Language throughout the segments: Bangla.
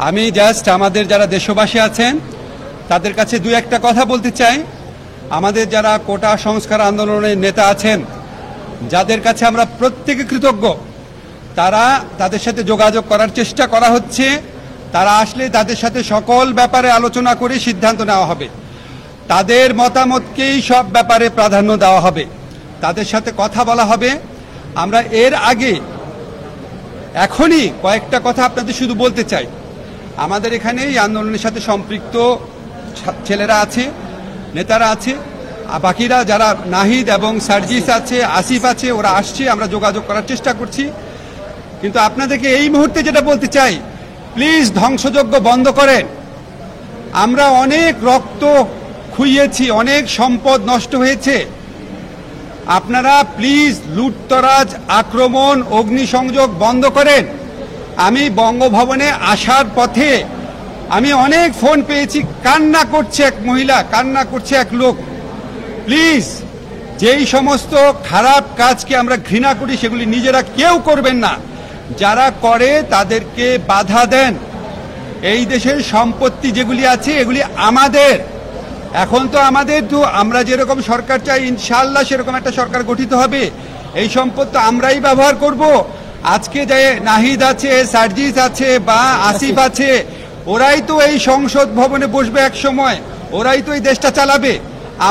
আমি জাস্ট আমাদের যারা দেশবাসী আছেন তাদের কাছে দুই একটা কথা বলতে চাই। আমাদের যারা কোটা সংস্কার আন্দোলনের নেতা আছেন, যাদের কাছে আমরা প্রত্যেকে কৃতজ্ঞ, তাদের সাথে যোগাযোগ করার চেষ্টা করা হচ্ছে। তারা আসলে তাদের সাথে সকল ব্যাপারে আলোচনা করে সিদ্ধান্ত নেওয়া হবে। তাদের মতামতকেই সব ব্যাপারে প্রাধান্য দেওয়া হবে, তাদের সাথে কথা বলা হবে। আমরা এর আগে এখনই কয়েকটা কথা আপনাদের শুধু বলতে চাই। আমাদের এখানে এই আন্দোলনের সাথে সম্পৃক্ত ছেলেরা আছে, নেতারা আছে, বাকিরা যারা নাহিদ এবং সার্জিস আছে, আসিফ আছে, ওরা আসছে, আমরা যোগাযোগ করার চেষ্টা করছি। কিন্তু আপনাদেরকে এই মুহূর্তে যেটা বলতে চাই, প্লিজ ধ্বংসযজ্ঞ বন্ধ করেন। আমরা অনেক রক্ত খুইয়েছি, অনেক সম্পদ নষ্ট হয়েছে। আপনারা প্লিজ লুটতরাজ, আক্রমণ, অগ্নিসংযোগ বন্ধ করেন। আমি বঙ্গভবনে আসার পথে আমি অনেক ফোন পেয়েছি, কান্না করছে এক মহিলা, কান্না করছে এক লোক। প্লিজ, যেই সমস্ত খারাপ কাজকে আমরা ঘৃণা করি সেগুলি নিজেরা কেউ করবেন না। যারা করে তাদেরকে বাধা দেন। এই দেশের সম্পত্তি যেগুলি আছে এগুলি আমাদের। এখন তো আমরা যেরকম সরকার চাই, ইনশাআল্লাহ সেরকম একটা সরকার গঠিত হবে। এই সম্পদ তো আমরাই ব্যবহার করব। আজকে যে নাহিদ আছে, সার্জিস আছে বা আসিফ আছে, ওরাই তো এই সংসদ ভবনে বসবে এক সময়, ওরাই তো এই দেশটা চালাবে।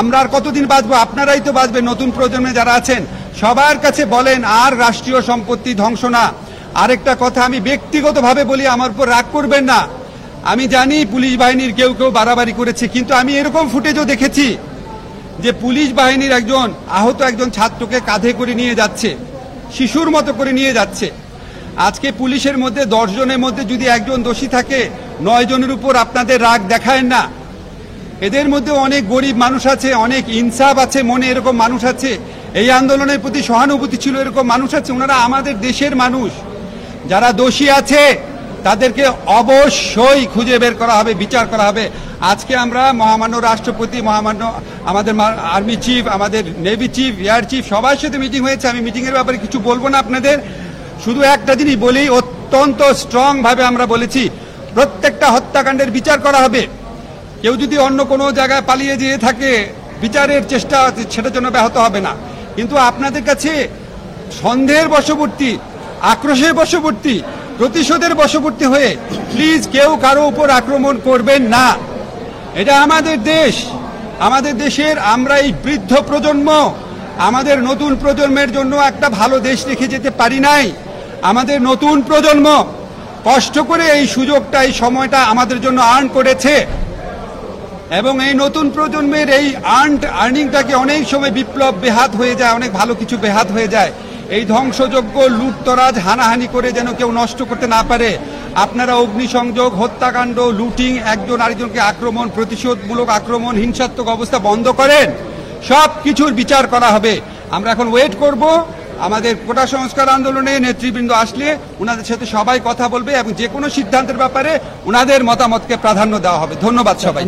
আমরা আর কতদিন বাঁচবো? আপনারাই তো বাঁচবে। নতুন প্রজন্মে যারা আছেন সবার কাছে বলেন, আর রাষ্ট্রীয় সম্পত্তি ধ্বংস না। আরেকটা কথা আমি ব্যক্তিগতভাবে বলি, আমার উপর রাগ করবেন না। আমি জানি পুলিশ বাহিনীর কেউ কেউ বাড়াবাড়ি করেছে, কিন্তু আমি এরকম ফুটেজও দেখেছি যে পুলিশ বাহিনীর আহত একজন ছাত্রকে কাঁধে করে নিয়ে যাচ্ছে, শিশুর মতো করে নিয়ে যাচ্ছে। আজকে পুলিশের মধ্যে 10 জনের মধ্যে যদি একজন দোষী থাকে, 9 জনের উপর আপনাদের রাগ দেখায় না। এদের মধ্যে অনেক গরিব মানুষ আছে, অনেক ইনসাফ আছে মনে, এরকম মানুষ আছে। এই আন্দোলনের প্রতি সহানুভূতি ছিল, এরকম মানুষ আছে। ওনারা আমাদের দেশের মানুষ। যারা দোষী আছে তাদেরকে অবশ্যই খুঁজে বের করা হবে, বিচার করা হবে। আজকে আমরা মহামান্য রাষ্ট্রপতি, মহামান্য আমাদের আর্মি চিফ, আমাদের নেভি চিফ, এয়ার চিফ, সবার সাথে মিটিং হয়েছে। আমি মিটিংয়ের ব্যাপারে কিছু বলবো না আপনাদের, শুধু একটা জিনিস বলি, অত্যন্ত স্ট্রং ভাবে আমরা বলেছি প্রত্যেকটা হত্যাকাণ্ডের বিচার করা হবে। কেউ যদি অন্য কোনো জায়গায় পালিয়ে যেয়ে থাকে, বিচারের চেষ্টা সেটার জন্য ব্যাহত হবে না। কিন্তু আপনাদের কাছে সন্দেহের বশবর্তী, আক্রোশের বশবর্তী, প্রতিশোধের বশবর্তী হয়ে প্লিজ কেউ কারো উপর আক্রমণ করবেন না। এটা আমাদের দেশ, আমাদের দেশের আমরা এই বৃদ্ধ প্রজন্ম, আমাদের নতুন প্রজন্মের জন্য একটা ভালো দেশ রেখে যেতে পারি নাই। আমাদের নতুন প্রজন্ম কষ্ট করে এই সুযোগটা, এই সময়টা আমাদের জন্য আর্ন করেছে, এবং এই নতুন প্রজন্মের এই আর্নিংটাকে অনেক সময় বিপ্লব বেহাত হয়ে যায়, অনেক ভালো কিছু বেহাত হয়ে যায়। এই ধ্বংসযজ্ঞ, লুটতরাজ, হানাহানি করে যেন কেউ নষ্ট করতে না পারে। আপনারা অগ্নিসংযোগ, হত্যাকাণ্ড, লুটিং, একজন আরেকজনকে আক্রমণ, প্রতিশোধমূলক আক্রমণ, হিংসাত্মক অবস্থা বন্ধ করেন। সব কিছুর বিচার করা হবে। আমরা এখন ওয়েট করব। আমাদের কোটা সংস্কার আন্দোলনে নেতৃবৃন্দ আসলে ওনাদের সাথে সবাই কথা বলবে এবং যে কোনো সিদ্ধান্তের ব্যাপারে ওনাদের মতামতকে প্রাধান্য দেওয়া হবে। ধন্যবাদ সবাই।